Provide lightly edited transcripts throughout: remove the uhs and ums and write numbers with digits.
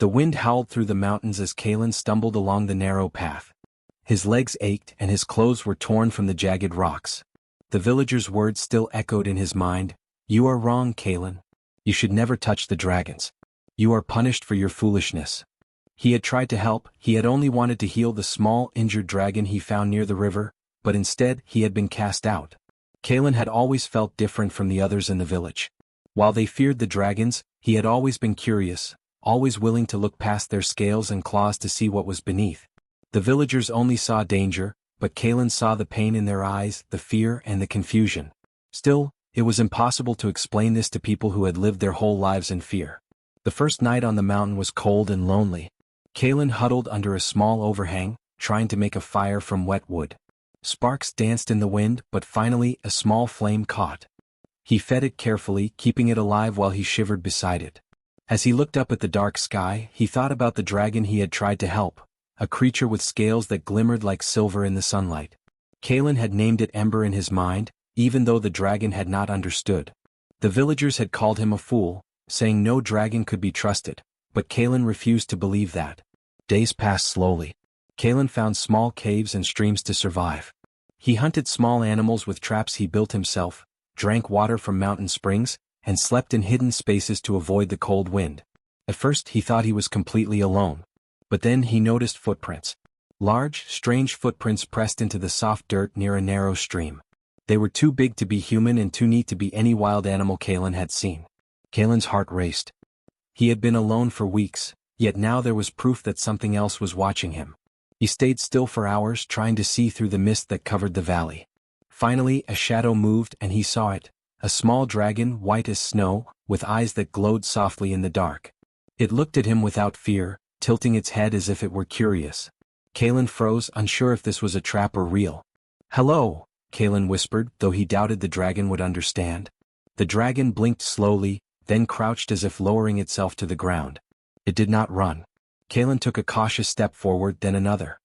The wind howled through the mountains as Kalen stumbled along the narrow path. His legs ached and his clothes were torn from the jagged rocks. The villager's words still echoed in his mind. "You are wrong, Kalen. You should never touch the dragons. You are punished for your foolishness." He had tried to help, he had only wanted to heal the small, injured dragon he found near the river, but instead he had been cast out. Kalen had always felt different from the others in the village. While they feared the dragons, he had always been curious, always willing to look past their scales and claws to see what was beneath. The villagers only saw danger, but Kalen saw the pain in their eyes, the fear and the confusion. Still, it was impossible to explain this to people who had lived their whole lives in fear. The first night on the mountain was cold and lonely. Kalen huddled under a small overhang, trying to make a fire from wet wood. Sparks danced in the wind, but finally a small flame caught. He fed it carefully, keeping it alive while he shivered beside it. As he looked up at the dark sky, he thought about the dragon he had tried to help, a creature with scales that glimmered like silver in the sunlight. Kalen had named it Ember in his mind, even though the dragon had not understood. The villagers had called him a fool, saying no dragon could be trusted, but Kalen refused to believe that. Days passed slowly. Kalen found small caves and streams to survive. He hunted small animals with traps he built himself, drank water from mountain springs, and slept in hidden spaces to avoid the cold wind. At first he thought he was completely alone. But then he noticed footprints. Large, strange footprints pressed into the soft dirt near a narrow stream. They were too big to be human and too neat to be any wild animal Kalen had seen. Kalen's heart raced. He had been alone for weeks, yet now there was proof that something else was watching him. He stayed still for hours trying to see through the mist that covered the valley. Finally, a shadow moved and he saw it, a small dragon white as snow, with eyes that glowed softly in the dark. It looked at him without fear, tilting its head as if it were curious. Kalen froze, unsure if this was a trap or real. "Hello," Kalen whispered, though he doubted the dragon would understand. The dragon blinked slowly, then crouched as if lowering itself to the ground. It did not run. Kalen took a cautious step forward, then another.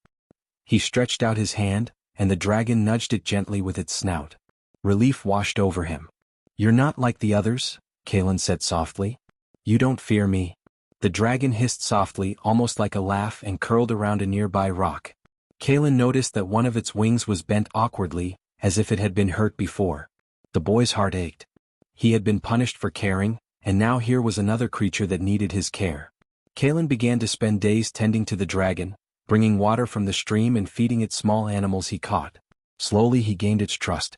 He stretched out his hand, and the dragon nudged it gently with its snout. Relief washed over him. "You're not like the others," Kalen said softly. "You don't fear me." The dragon hissed softly, almost like a laugh, and curled around a nearby rock. Kalen noticed that one of its wings was bent awkwardly, as if it had been hurt before. The boy's heart ached. He had been punished for caring, and now here was another creature that needed his care. Kalen began to spend days tending to the dragon, bringing water from the stream and feeding it small animals he caught. Slowly he gained its trust.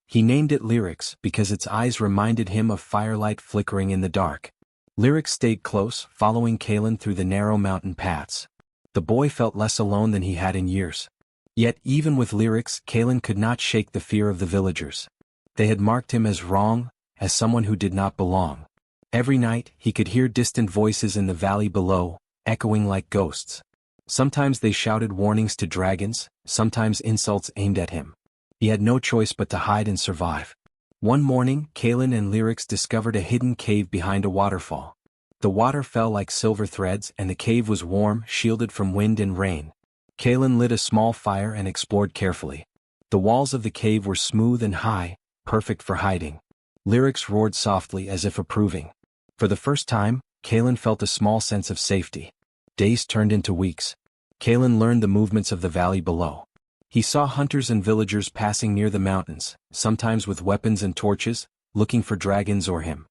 He named it Lyrics because its eyes reminded him of firelight flickering in the dark. Lyrics stayed close, following Kalen through the narrow mountain paths. The boy felt less alone than he had in years. Yet even with Lyrics, Kalen could not shake the fear of the villagers. They had marked him as wrong, as someone who did not belong. Every night, he could hear distant voices in the valley below, echoing like ghosts. Sometimes they shouted warnings to dragons, sometimes insults aimed at him. He had no choice but to hide and survive. One morning, Kalen and Lyrics discovered a hidden cave behind a waterfall. The water fell like silver threads and the cave was warm, shielded from wind and rain. Kalen lit a small fire and explored carefully. The walls of the cave were smooth and high, perfect for hiding. Lyrics roared softly as if approving. For the first time, Kalen felt a small sense of safety. Days turned into weeks. Kalen learned the movements of the valley below. He saw hunters and villagers passing near the mountains, sometimes with weapons and torches, looking for dragons or him.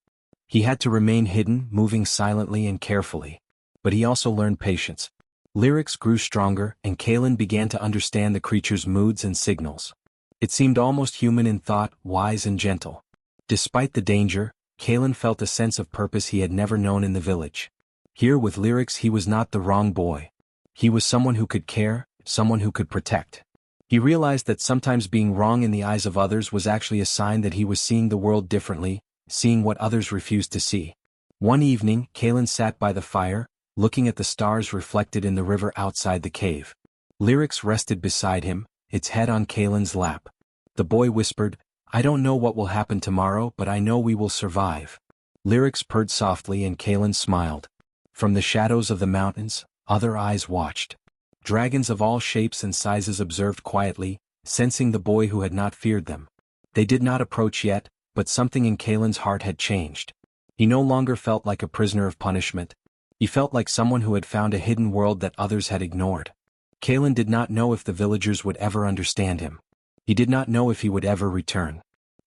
He had to remain hidden, moving silently and carefully. But he also learned patience. Lyrics grew stronger, and Kalen began to understand the creature's moods and signals. It seemed almost human in thought, wise and gentle. Despite the danger, Kalen felt a sense of purpose he had never known in the village. Here with Lyrics he was not the wrong boy. He was someone who could care, someone who could protect. He realized that sometimes being wrong in the eyes of others was actually a sign that he was seeing the world differently, seeing what others refused to see. One evening, Kalen sat by the fire, looking at the stars reflected in the river outside the cave. Lyrics rested beside him, its head on Kalen's lap. The boy whispered, "I don't know what will happen tomorrow, but I know we will survive." Lyrics purred softly and Kalen smiled. From the shadows of the mountains, other eyes watched. Dragons of all shapes and sizes observed quietly, sensing the boy who had not feared them. They did not approach yet, but something in Kalen's heart had changed. He no longer felt like a prisoner of punishment. He felt like someone who had found a hidden world that others had ignored. Kalen did not know if the villagers would ever understand him. He did not know if he would ever return.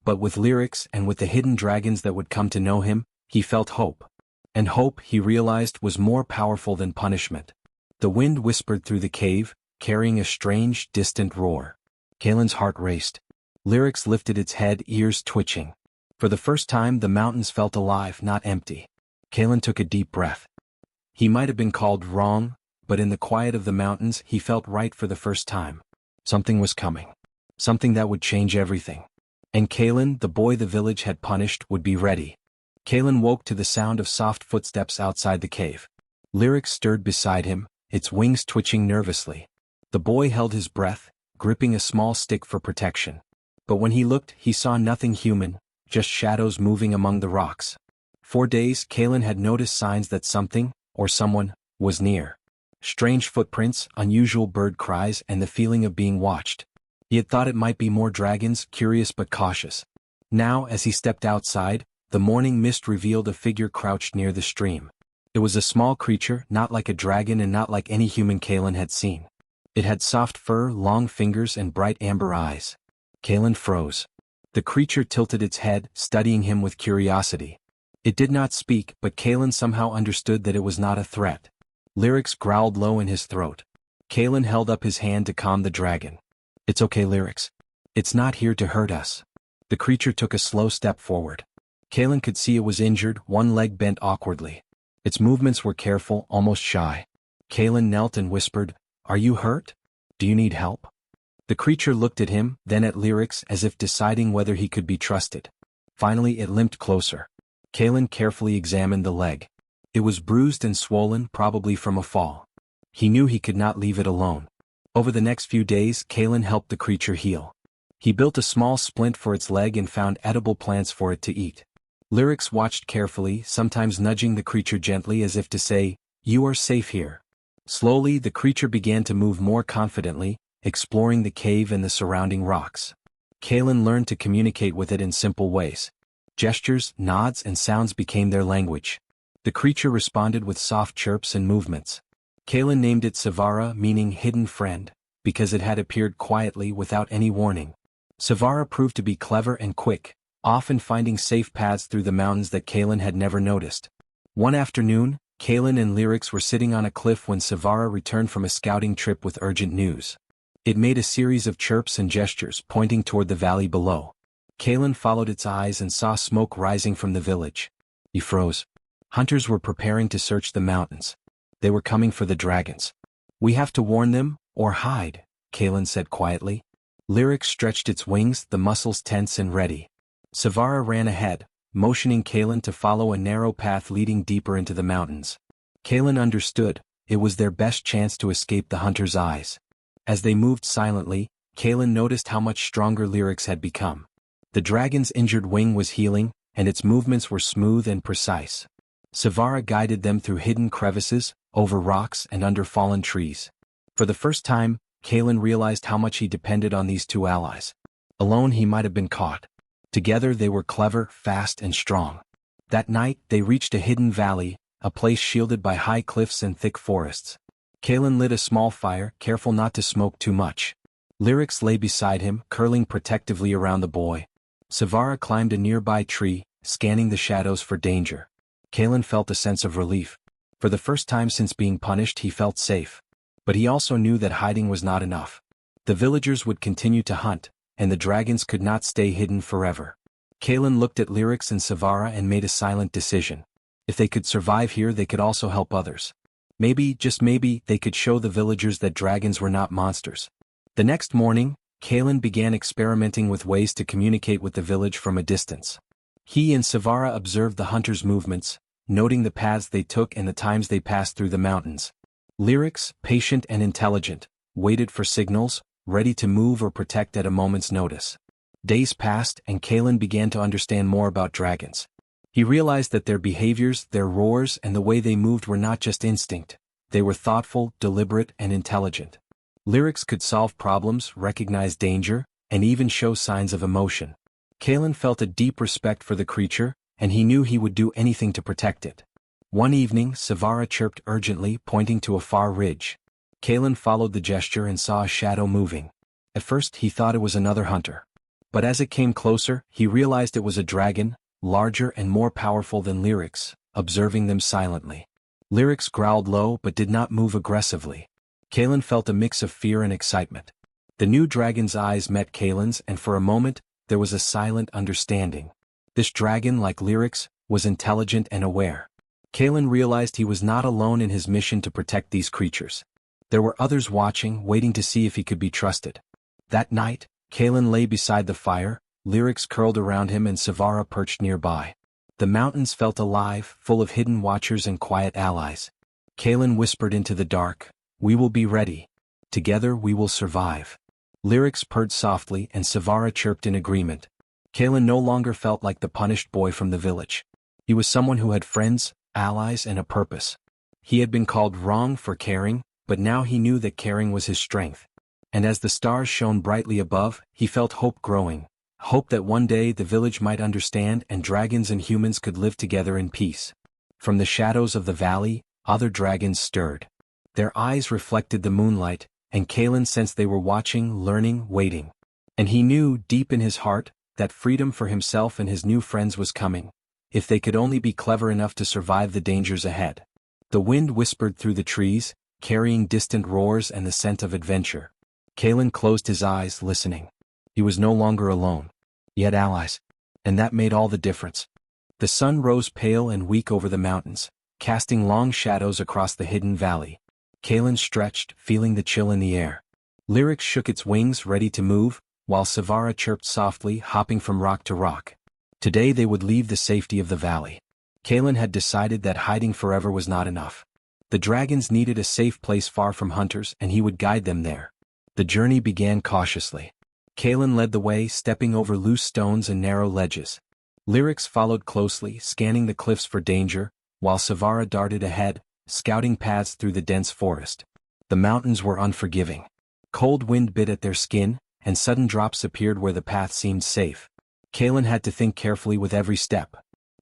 But with lyrics and with the hidden dragons that would come to know him, he felt hope. And hope, he realized, was more powerful than punishment. The wind whispered through the cave, carrying a strange, distant roar. Kalen's heart raced. Lyrics lifted its head, ears twitching. For the first time, the mountains felt alive, not empty. Kalen took a deep breath. He might have been called wrong, but in the quiet of the mountains, he felt right for the first time. Something was coming. Something that would change everything. And Kalen, the boy the village had punished, would be ready. Kalen woke to the sound of soft footsteps outside the cave. Lyrics stirred beside him, its wings twitching nervously. The boy held his breath, gripping a small stick for protection. But when he looked, he saw nothing human, just shadows moving among the rocks. For days, Kalen had noticed signs that something, or someone, was near. Strange footprints, unusual bird cries, and the feeling of being watched. He had thought it might be more dragons, curious but cautious. Now, as he stepped outside, the morning mist revealed a figure crouched near the stream. It was a small creature, not like a dragon and not like any human Kalen had seen. It had soft fur, long fingers, and bright amber eyes. Kalen froze. The creature tilted its head, studying him with curiosity. It did not speak, but Kalen somehow understood that it was not a threat. Lyrics growled low in his throat. Kalen held up his hand to calm the dragon. "It's okay, Lyrics. It's not here to hurt us." The creature took a slow step forward. Kalen could see it was injured, one leg bent awkwardly. Its movements were careful, almost shy. Kalen knelt and whispered, "Are you hurt? Do you need help?" The creature looked at him, then at Lyrics, as if deciding whether he could be trusted. Finally it limped closer. Kalen carefully examined the leg. It was bruised and swollen, probably from a fall. He knew he could not leave it alone. Over the next few days, Kalen helped the creature heal. He built a small splint for its leg and found edible plants for it to eat. Lyrics watched carefully, sometimes nudging the creature gently as if to say, "You are safe here." Slowly, the creature began to move more confidently, exploring the cave and the surrounding rocks. Kalen learned to communicate with it in simple ways. Gestures, nods, and sounds became their language. The creature responded with soft chirps and movements. Kalen named it Savara, meaning hidden friend, because it had appeared quietly without any warning. Savara proved to be clever and quick, often finding safe paths through the mountains that Kalen had never noticed. One afternoon, Kalen and Lyrics were sitting on a cliff when Savara returned from a scouting trip with urgent news. It made a series of chirps and gestures, pointing toward the valley below. Kalen followed its eyes and saw smoke rising from the village. He froze. Hunters were preparing to search the mountains. They were coming for the dragons. "We have to warn them, or hide," Kalen said quietly. Lyrics stretched its wings, the muscles tense and ready. Savara ran ahead, motioning Kalen to follow a narrow path leading deeper into the mountains. Kalen understood, it was their best chance to escape the hunter's eyes. As they moved silently, Kalen noticed how much stronger Lyrics had become. The dragon's injured wing was healing, and its movements were smooth and precise. Savara guided them through hidden crevices, over rocks and under fallen trees. For the first time, Kalen realized how much he depended on these two allies. Alone he might have been caught. Together they were clever, fast, and strong. That night they reached a hidden valley, a place shielded by high cliffs and thick forests. Kalen lit a small fire, careful not to smoke too much. Lyrics lay beside him, curling protectively around the boy. Savara climbed a nearby tree, scanning the shadows for danger. Kalen felt a sense of relief. For the first time since being punished, he felt safe. But he also knew that hiding was not enough. The villagers would continue to hunt, and the dragons could not stay hidden forever. Kalen looked at Lyrics and Savara and made a silent decision. If they could survive here, they could also help others. Maybe, just maybe, they could show the villagers that dragons were not monsters. The next morning, Kalen began experimenting with ways to communicate with the village from a distance. He and Savara observed the hunters' movements, noting the paths they took and the times they passed through the mountains. Lyrics, patient and intelligent, waited for signals, ready to move or protect at a moment's notice. Days passed and Kalen began to understand more about dragons. He realized that their behaviors, their roars, and the way they moved were not just instinct. They were thoughtful, deliberate, and intelligent. Lyrics could solve problems, recognize danger, and even show signs of emotion. Kalen felt a deep respect for the creature, and he knew he would do anything to protect it. One evening, Savara chirped urgently, pointing to a far ridge. Kalen followed the gesture and saw a shadow moving. At first he thought it was another hunter. But as it came closer, he realized it was a dragon, larger and more powerful than Lyrics, observing them silently. Lyrics growled low but did not move aggressively. Kalen felt a mix of fear and excitement. The new dragon's eyes met Kalen's, and for a moment, there was a silent understanding. This dragon, like Lyrics, was intelligent and aware. Kalen realized he was not alone in his mission to protect these creatures. There were others watching, waiting to see if he could be trusted. That night, Kalen lay beside the fire, Lyrics curled around him and Savara perched nearby. The mountains felt alive, full of hidden watchers and quiet allies. Kalen whispered into the dark, "We will be ready. Together we will survive." Lyrics purred softly and Savara chirped in agreement. Kalen no longer felt like the punished boy from the village. He was someone who had friends, allies, and a purpose. He had been called wrong for caring, but now he knew that caring was his strength. And as the stars shone brightly above, he felt hope growing. Hope that one day the village might understand and dragons and humans could live together in peace. From the shadows of the valley, other dragons stirred. Their eyes reflected the moonlight, and Kalen sensed they were watching, learning, waiting. And he knew, deep in his heart, that freedom for himself and his new friends was coming, if they could only be clever enough to survive the dangers ahead. The wind whispered through the trees, carrying distant roars and the scent of adventure. Kalen closed his eyes, listening. He was no longer alone. He had allies. And that made all the difference. The sun rose pale and weak over the mountains, casting long shadows across the hidden valley. Kalen stretched, feeling the chill in the air. Lyrics shook its wings, ready to move, while Savara chirped softly, hopping from rock to rock. Today they would leave the safety of the valley. Kalen had decided that hiding forever was not enough. The dragons needed a safe place far from hunters, and he would guide them there. The journey began cautiously. Kalen led the way, stepping over loose stones and narrow ledges. Lyrics followed closely, scanning the cliffs for danger, while Savara darted ahead, scouting paths through the dense forest. The mountains were unforgiving. Cold wind bit at their skin, and sudden drops appeared where the path seemed safe. Kalen had to think carefully with every step.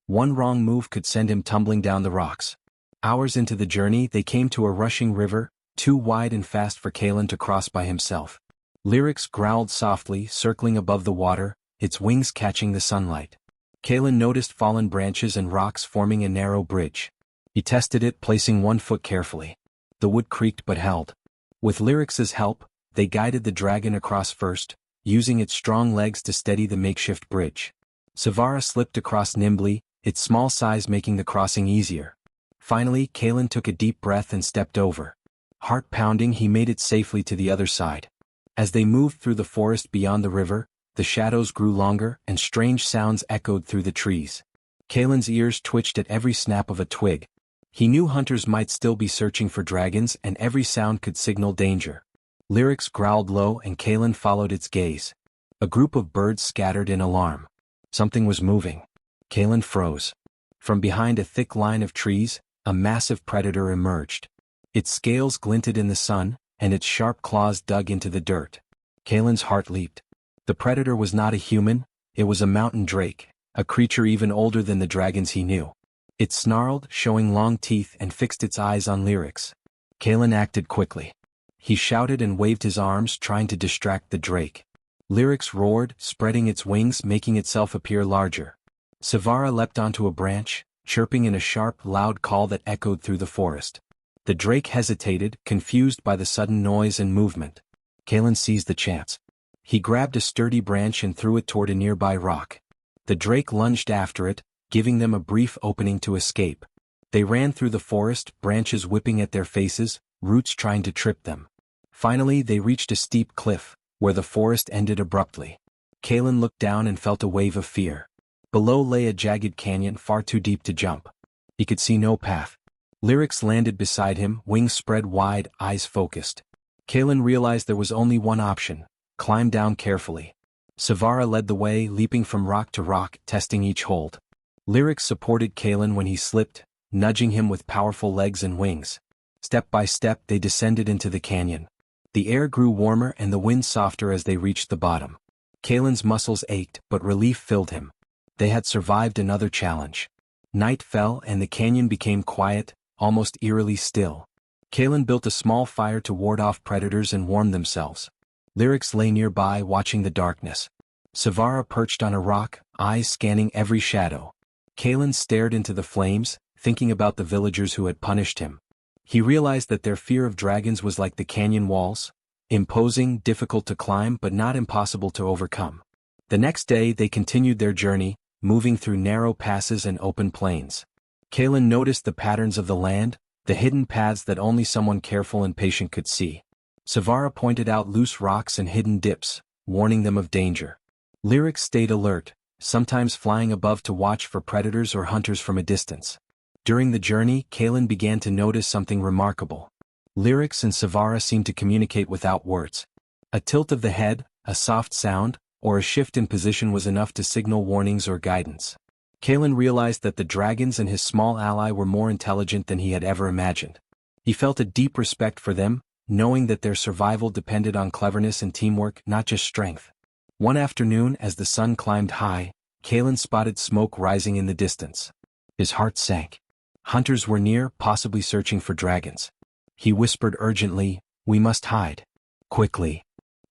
One wrong move could send him tumbling down the rocks. Hours into the journey, they came to a rushing river, too wide and fast for Kalen to cross by himself. Lyrics growled softly, circling above the water, its wings catching the sunlight. Kalen noticed fallen branches and rocks forming a narrow bridge. He tested it, placing one foot carefully. The wood creaked but held. With Lyrics's help, they guided the dragon across first, using its strong legs to steady the makeshift bridge. Savara slipped across nimbly, its small size making the crossing easier. Finally, Kalen took a deep breath and stepped over. Heart pounding, he made it safely to the other side. As they moved through the forest beyond the river, the shadows grew longer and strange sounds echoed through the trees. Kalen's ears twitched at every snap of a twig. He knew hunters might still be searching for dragons, and every sound could signal danger. Lyrics growled low and Kalen followed its gaze. A group of birds scattered in alarm. Something was moving. Kalen froze. From behind a thick line of trees, a massive predator emerged. Its scales glinted in the sun, and its sharp claws dug into the dirt. Kalen's heart leaped. The predator was not a human, it was a mountain drake, a creature even older than the dragons he knew. It snarled, showing long teeth, and fixed its eyes on Lyrics. Kalen acted quickly. He shouted and waved his arms, trying to distract the drake. Lyrics roared, spreading its wings, making itself appear larger. Savara leapt onto a branch, chirping in a sharp, loud call that echoed through the forest. The drake hesitated, confused by the sudden noise and movement. Kalen seized the chance. He grabbed a sturdy branch and threw it toward a nearby rock. The drake lunged after it, giving them a brief opening to escape. They ran through the forest, branches whipping at their faces, roots trying to trip them. Finally, they reached a steep cliff, where the forest ended abruptly. Kalen looked down and felt a wave of fear. Below lay a jagged canyon far too deep to jump. He could see no path. Lyrics landed beside him, wings spread wide, eyes focused. Kalen realized there was only one option: climb down carefully. Savara led the way, leaping from rock to rock, testing each hold. Lyrics supported Kalen when he slipped, nudging him with powerful legs and wings. Step by step they descended into the canyon. The air grew warmer and the wind softer as they reached the bottom. Kalen's muscles ached, but relief filled him. They had survived another challenge. Night fell and the canyon became quiet, almost eerily still. Kalen built a small fire to ward off predators and warm themselves. Lyrics lay nearby watching the darkness. Savara perched on a rock, eyes scanning every shadow. Kalen stared into the flames, thinking about the villagers who had punished him. He realized that their fear of dragons was like the canyon walls, imposing, difficult to climb but not impossible to overcome. The next day they continued their journey, moving through narrow passes and open plains. Kalen noticed the patterns of the land, the hidden paths that only someone careful and patient could see. Savara pointed out loose rocks and hidden dips, warning them of danger. Lyrics stayed alert, sometimes flying above to watch for predators or hunters from a distance. During the journey, Kalen began to notice something remarkable. Lyrics and Savara seemed to communicate without words. A tilt of the head, a soft sound, or a shift in position was enough to signal warnings or guidance. Kalen realized that the dragons and his small ally were more intelligent than he had ever imagined. He felt a deep respect for them, knowing that their survival depended on cleverness and teamwork, not just strength. One afternoon, as the sun climbed high, Kalen spotted smoke rising in the distance. His heart sank. Hunters were near, possibly searching for dragons. He whispered urgently, "We must hide. Quickly."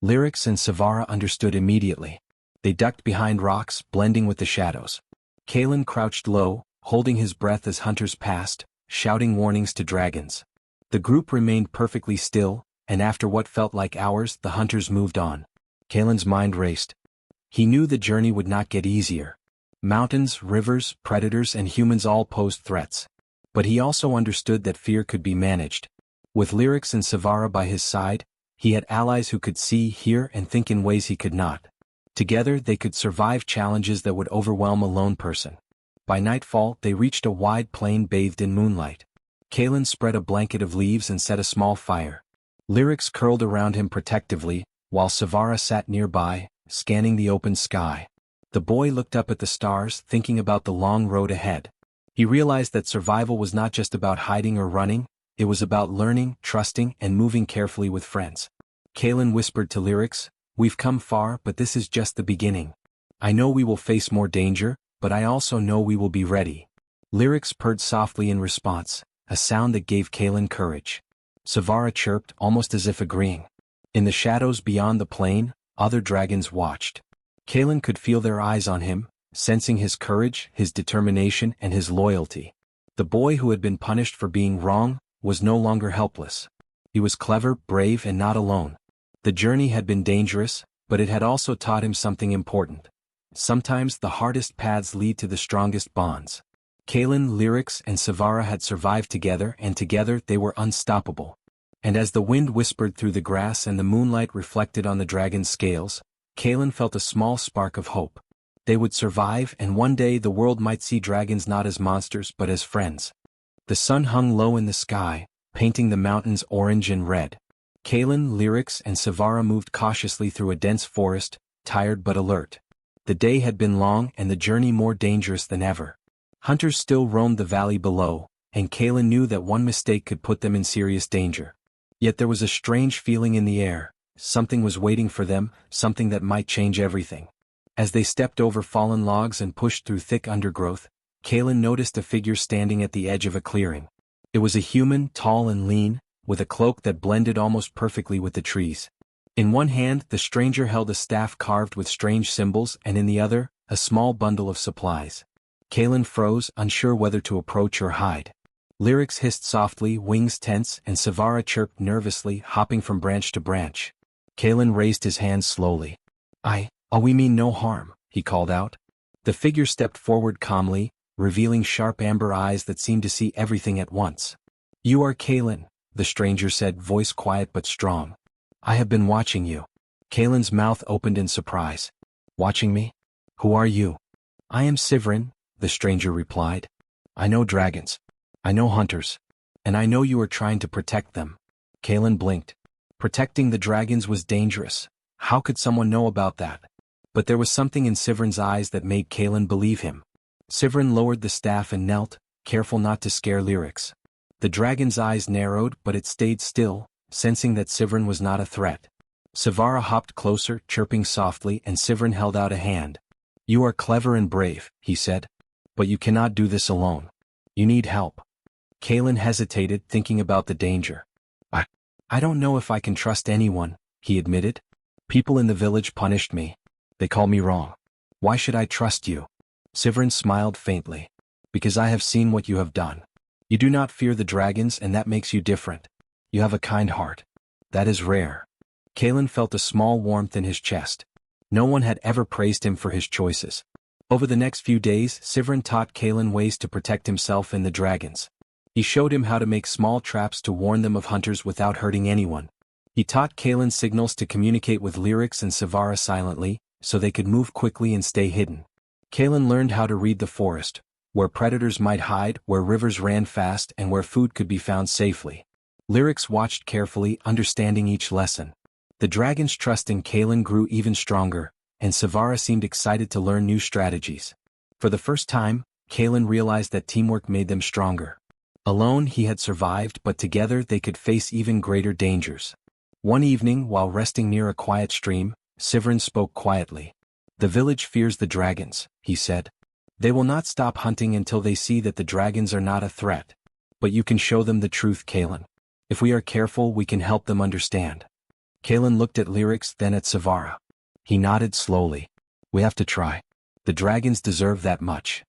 Lyrics and Savara understood immediately. They ducked behind rocks, blending with the shadows. Kalen crouched low, holding his breath as hunters passed, shouting warnings to dragons. The group remained perfectly still, and after what felt like hours, the hunters moved on. Kalen's mind raced. He knew the journey would not get easier. Mountains, rivers, predators, and humans all posed threats. But he also understood that fear could be managed. With Lyrics and Savara by his side, he had allies who could see, hear, and think in ways he could not. Together they could survive challenges that would overwhelm a lone person. By nightfall, they reached a wide plain bathed in moonlight. Kalen spread a blanket of leaves and set a small fire. Lyrics curled around him protectively, while Savara sat nearby, scanning the open sky. The boy looked up at the stars, thinking about the long road ahead. He realized that survival was not just about hiding or running, it was about learning, trusting, and moving carefully with friends. Kalen whispered to Lyrics, "We've come far, but this is just the beginning. I know we will face more danger, but I also know we will be ready." Lyrics purred softly in response, a sound that gave Kalen courage. Savara chirped, almost as if agreeing. In the shadows beyond the plain, other dragons watched. Kalen could feel their eyes on him, sensing his courage, his determination, and his loyalty. The boy who had been punished for being wrong was no longer helpless. He was clever, brave, and not alone. The journey had been dangerous, but it had also taught him something important. Sometimes the hardest paths lead to the strongest bonds. Kalen, Lyrics, and Savara had survived together, and together they were unstoppable. And as the wind whispered through the grass and the moonlight reflected on the dragon's scales, Kalen felt a small spark of hope. They would survive, and one day the world might see dragons not as monsters but as friends. The sun hung low in the sky, painting the mountains orange and red. Kalen, Lyrics, and Savara moved cautiously through a dense forest, tired but alert. The day had been long and the journey more dangerous than ever. Hunters still roamed the valley below, and Kalen knew that one mistake could put them in serious danger. Yet there was a strange feeling in the air. Something was waiting for them, something that might change everything. As they stepped over fallen logs and pushed through thick undergrowth, Kalen noticed a figure standing at the edge of a clearing. It was a human, tall and lean, with a cloak that blended almost perfectly with the trees. In one hand, the stranger held a staff carved with strange symbols, and in the other, a small bundle of supplies. Kalen froze, unsure whether to approach or hide. Lyrics hissed softly, wings tense, and Savara chirped nervously, hopping from branch to branch. Kalen raised his hands slowly. We mean no harm," he called out. The figure stepped forward calmly, revealing sharp amber eyes that seemed to see everything at once. "You are Kalen," the stranger said, voice quiet but strong. "I have been watching you." Kalen's mouth opened in surprise. "Watching me? Who are you?" "I am Sivrin," the stranger replied. "I know dragons. I know hunters. And I know you are trying to protect them." Kalen blinked. Protecting the dragons was dangerous. How could someone know about that? But there was something in Sivrin's eyes that made Kalen believe him. Sivrin lowered the staff and knelt, careful not to scare Lyrics. The dragon's eyes narrowed, but it stayed still, sensing that Sivrin was not a threat. Savara hopped closer, chirping softly, and Sivrin held out a hand. "You are clever and brave," he said. But you cannot do this alone. You need help. Kalen hesitated, thinking about the danger. I don't know if I can trust anyone, he admitted. People in the village punished me. They call me wrong. Why should I trust you? Sivrin smiled faintly. Because I have seen what you have done. You do not fear the dragons, and that makes you different. You have a kind heart. That is rare. Kalen felt a small warmth in his chest. No one had ever praised him for his choices. Over the next few days, Sivrin taught Kalen ways to protect himself and the dragons. He showed him how to make small traps to warn them of hunters without hurting anyone. He taught Kalen signals to communicate with Lyrics and Savara silently, so they could move quickly and stay hidden. Kalen learned how to read the forest, where predators might hide, where rivers ran fast, and where food could be found safely. Lyrics watched carefully, understanding each lesson. The dragon's trust in Kalen grew even stronger, and Savara seemed excited to learn new strategies. For the first time, Kalen realized that teamwork made them stronger. Alone he had survived, but together they could face even greater dangers. One evening, while resting near a quiet stream, Sivrin spoke quietly. The village fears the dragons, he said. They will not stop hunting until they see that the dragons are not a threat. But you can show them the truth, Kalen. If we are careful, we can help them understand. Kalen looked at Lyrics, then at Savara. He nodded slowly. We have to try. The dragons deserve that much.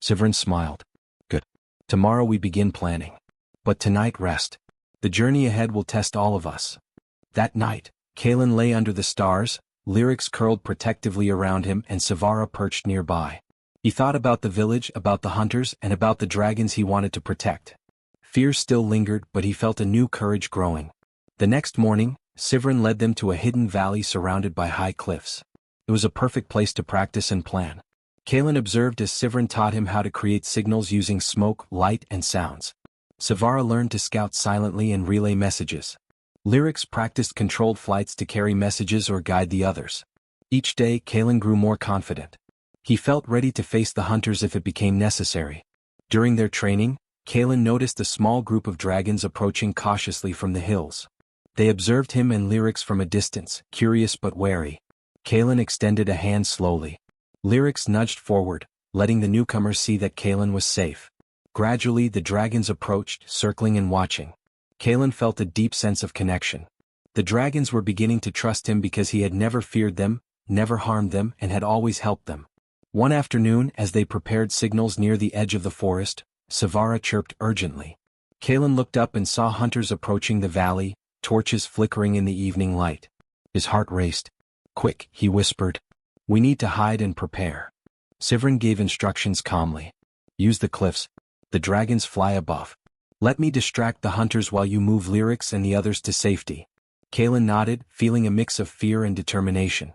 Sivrin smiled. Good. Tomorrow we begin planning. But tonight rest. The journey ahead will test all of us. That night, Kalen lay under the stars, Lyrics curled protectively around him, and Savara perched nearby. He thought about the village, about the hunters, and about the dragons he wanted to protect. Fear still lingered, but he felt a new courage growing. The next morning, Sivrin led them to a hidden valley surrounded by high cliffs. It was a perfect place to practice and plan. Kalen observed as Sivrin taught him how to create signals using smoke, light, and sounds. Savara learned to scout silently and relay messages. Lyrics practiced controlled flights to carry messages or guide the others. Each day, Kalen grew more confident. He felt ready to face the hunters if it became necessary. During their training, Kalen noticed a small group of dragons approaching cautiously from the hills. They observed him and Lyrics from a distance, curious but wary. Kalen extended a hand slowly. Lyrics nudged forward, letting the newcomer see that Kalen was safe. Gradually the dragons approached, circling and watching. Kalen felt a deep sense of connection. The dragons were beginning to trust him because he had never feared them, never harmed them, and had always helped them. One afternoon, as they prepared signals near the edge of the forest, Savara chirped urgently. Kalen looked up and saw hunters approaching the valley, torches flickering in the evening light. His heart raced. Quick, he whispered. We need to hide and prepare. Sivrin gave instructions calmly. Use the cliffs. The dragons fly above. Let me distract the hunters while you move Lyrics and the others to safety. Kalen nodded, feeling a mix of fear and determination.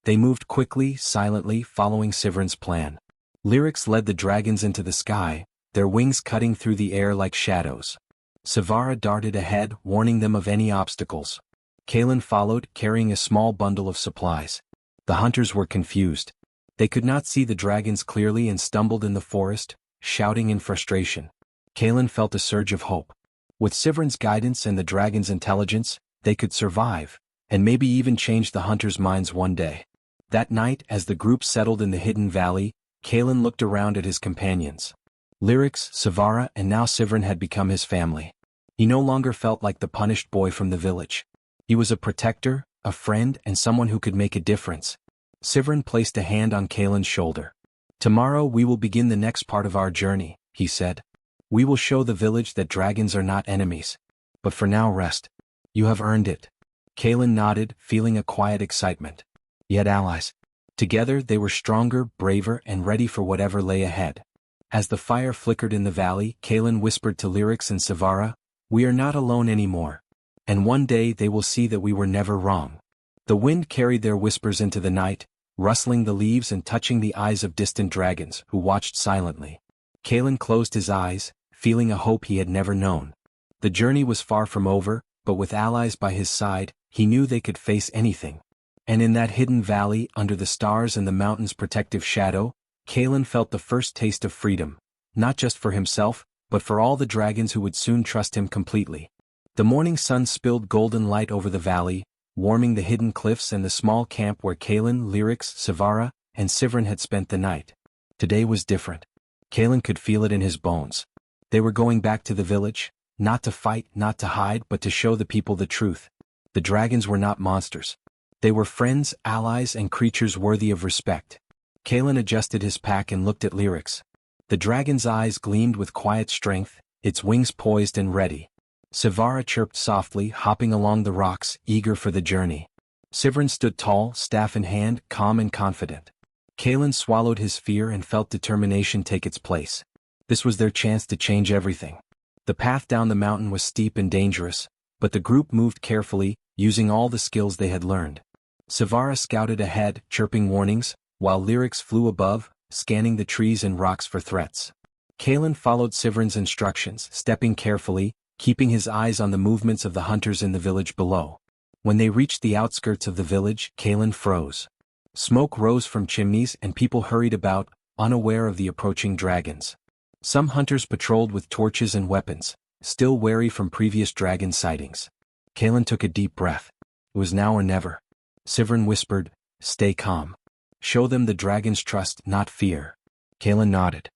They moved quickly, silently, following Sivrin's plan. Lyrics led the dragons into the sky, their wings cutting through the air like shadows. Savara darted ahead, warning them of any obstacles. Kalen followed, carrying a small bundle of supplies. The hunters were confused. They could not see the dragons clearly and stumbled in the forest, shouting in frustration. Kalen felt a surge of hope. With Sivrin's guidance and the dragon's intelligence, they could survive, and maybe even change the hunters' minds one day. That night, as the group settled in the hidden valley, Kalen looked around at his companions. Lyrics, Savara, and now Sivrin had become his family. He no longer felt like the punished boy from the village. He was a protector, a friend, and someone who could make a difference. Sivrin placed a hand on Kalen's shoulder. Tomorrow we will begin the next part of our journey, he said. We will show the village that dragons are not enemies. But for now rest. You have earned it. Kalen nodded, feeling a quiet excitement. He had allies. Together they were stronger, braver, and ready for whatever lay ahead. As the fire flickered in the valley, Kalen whispered to Lyrics and Savara, We are not alone anymore. And one day they will see that we were never wrong. The wind carried their whispers into the night, rustling the leaves and touching the eyes of distant dragons, who watched silently. Kalen closed his eyes, feeling a hope he had never known. The journey was far from over, but with allies by his side, he knew they could face anything. And in that hidden valley, under the stars and the mountain's protective shadow, Kalen felt the first taste of freedom, not just for himself, but for all the dragons who would soon trust him completely. The morning sun spilled golden light over the valley, warming the hidden cliffs and the small camp where Kalen, Lyrics, Savara, and Sivrin had spent the night. Today was different. Kalen could feel it in his bones. They were going back to the village, not to fight, not to hide, but to show the people the truth. The dragons were not monsters. They were friends, allies, and creatures worthy of respect. Kalen adjusted his pack and looked at Lyrics. The dragon's eyes gleamed with quiet strength, its wings poised and ready. Sivara chirped softly, hopping along the rocks, eager for the journey. Sivrin stood tall, staff in hand, calm and confident. Kalen swallowed his fear and felt determination take its place. This was their chance to change everything. The path down the mountain was steep and dangerous, but the group moved carefully, using all the skills they had learned. Sivara scouted ahead, chirping warnings, while Lyrics flew above, scanning the trees and rocks for threats. Kalen followed Sivrin's instructions, stepping carefully, keeping his eyes on the movements of the hunters in the village below. When they reached the outskirts of the village, Kalen froze. Smoke rose from chimneys and people hurried about, unaware of the approaching dragons. Some hunters patrolled with torches and weapons, still wary from previous dragon sightings. Kalen took a deep breath. It was now or never. Sivrin whispered, "Stay calm. Show them the dragon's trust, not fear." Kalen nodded.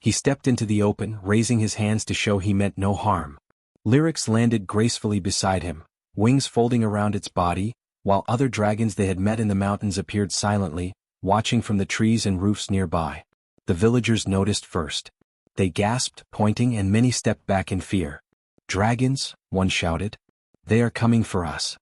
He stepped into the open, raising his hands to show he meant no harm. Lyrics landed gracefully beside him, wings folding around its body, while other dragons they had met in the mountains appeared silently, watching from the trees and roofs nearby. The villagers noticed first. They gasped, pointing, and many stepped back in fear. "Dragons," one shouted. "They are coming for us."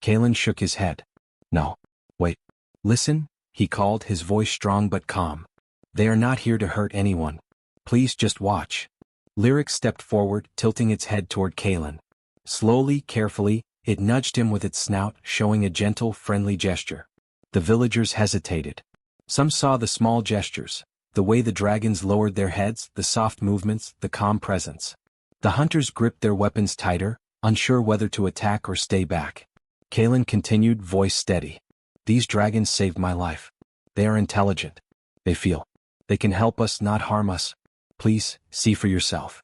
Kalen shook his head. "No. Wait. Listen," he called, his voice strong but calm. "They are not here to hurt anyone. Please just watch." Lyric stepped forward, tilting its head toward Kalen. Slowly, carefully, it nudged him with its snout, showing a gentle, friendly gesture. The villagers hesitated. Some saw the small gestures, the way the dragons lowered their heads, the soft movements, the calm presence. The hunters gripped their weapons tighter, unsure whether to attack or stay back. Kalen continued, voice steady. "These dragons saved my life. They are intelligent. They feel. They can help us, not harm us. Please, see for yourself."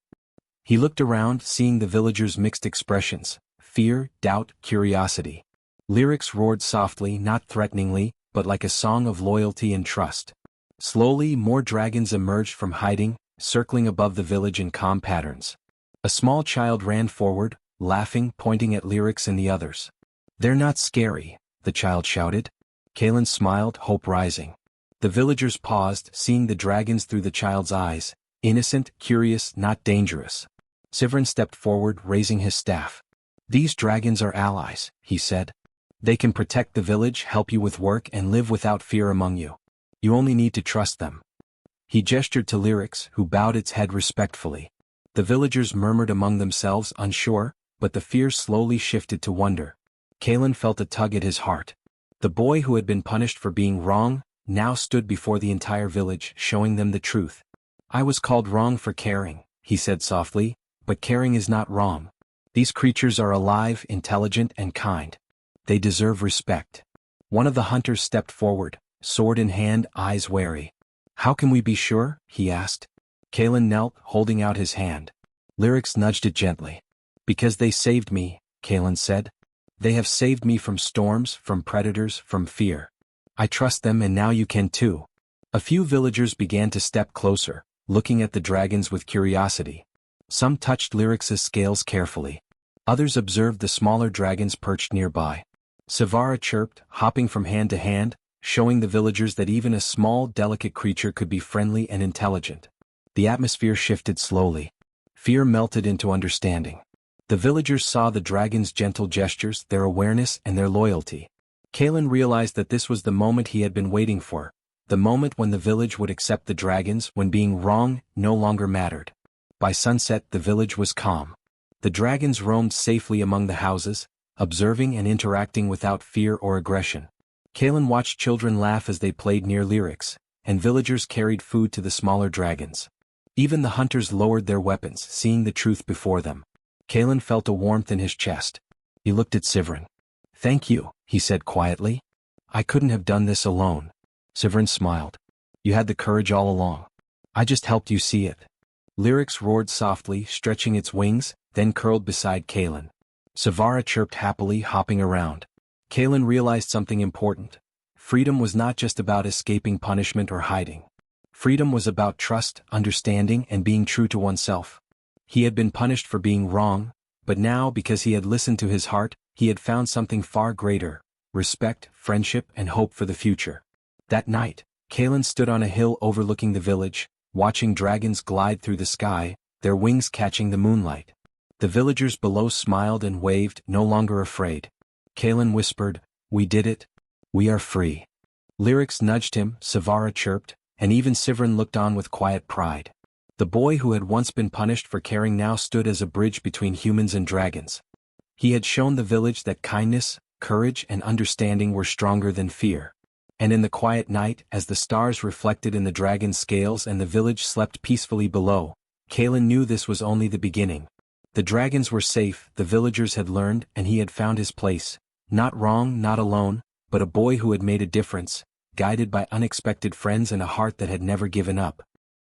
He looked around, seeing the villagers' mixed expressions: fear, doubt, curiosity. Lyrics roared softly, not threateningly, but like a song of loyalty and trust. Slowly, more dragons emerged from hiding, circling above the village in calm patterns. A small child ran forward, laughing, pointing at Lyrics and the others. "They're not scary," the child shouted. Kalen smiled, hope rising. The villagers paused, seeing the dragons through the child's eyes, innocent, curious, not dangerous. Sivrin stepped forward, raising his staff. "These dragons are allies," he said. "They can protect the village, help you with work, and live without fear among you. You only need to trust them." He gestured to Lyrics, who bowed its head respectfully. The villagers murmured among themselves, unsure, but the fear slowly shifted to wonder. Kalen felt a tug at his heart. The boy who had been punished for being wrong, now stood before the entire village, showing them the truth. "I was called wrong for caring," he said softly, "but caring is not wrong. These creatures are alive, intelligent, and kind. They deserve respect." One of the hunters stepped forward, sword in hand, eyes wary. "How can we be sure?" he asked. Kalen knelt, holding out his hand. Lyrics nudged it gently. "Because they saved me," Kalen said. "They have saved me from storms, from predators, from fear. I trust them, and now you can too." A few villagers began to step closer, looking at the dragons with curiosity. Some touched Lyrics' scales carefully. Others observed the smaller dragons perched nearby. Sivara chirped, hopping from hand to hand, showing the villagers that even a small, delicate creature could be friendly and intelligent. The atmosphere shifted slowly. Fear melted into understanding. The villagers saw the dragons' gentle gestures, their awareness, and their loyalty. Kalen realized that this was the moment he had been waiting for, the moment when the village would accept the dragons, when being wrong no longer mattered. By sunset, the village was calm. The dragons roamed safely among the houses, observing and interacting without fear or aggression. Kalen watched children laugh as they played near Lyrics, and villagers carried food to the smaller dragons. Even the hunters lowered their weapons, seeing the truth before them. Kalen felt a warmth in his chest. He looked at Sivrin. "Thank you," he said quietly. "I couldn't have done this alone." Sivrin smiled. "You had the courage all along. I just helped you see it." Lyrics roared softly, stretching its wings, then curled beside Kalen. Sivara chirped happily, hopping around. Kalen realized something important. Freedom was not just about escaping punishment or hiding. Freedom was about trust, understanding, and being true to oneself. He had been punished for being wrong, but now, because he had listened to his heart, he had found something far greater: respect, friendship, and hope for the future. That night, Kalen stood on a hill overlooking the village, watching dragons glide through the sky, their wings catching the moonlight. The villagers below smiled and waved, no longer afraid. Kalen whispered, "We did it. We are free." Lyrics nudged him, Savara chirped, and even Sivrin looked on with quiet pride. The boy who had once been punished for caring now stood as a bridge between humans and dragons. He had shown the village that kindness, courage, and understanding were stronger than fear. And in the quiet night, as the stars reflected in the dragon's scales and the village slept peacefully below, Kalen knew this was only the beginning. The dragons were safe, the villagers had learned, and he had found his place. Not wrong, not alone, but a boy who had made a difference, guided by unexpected friends and a heart that had never given up.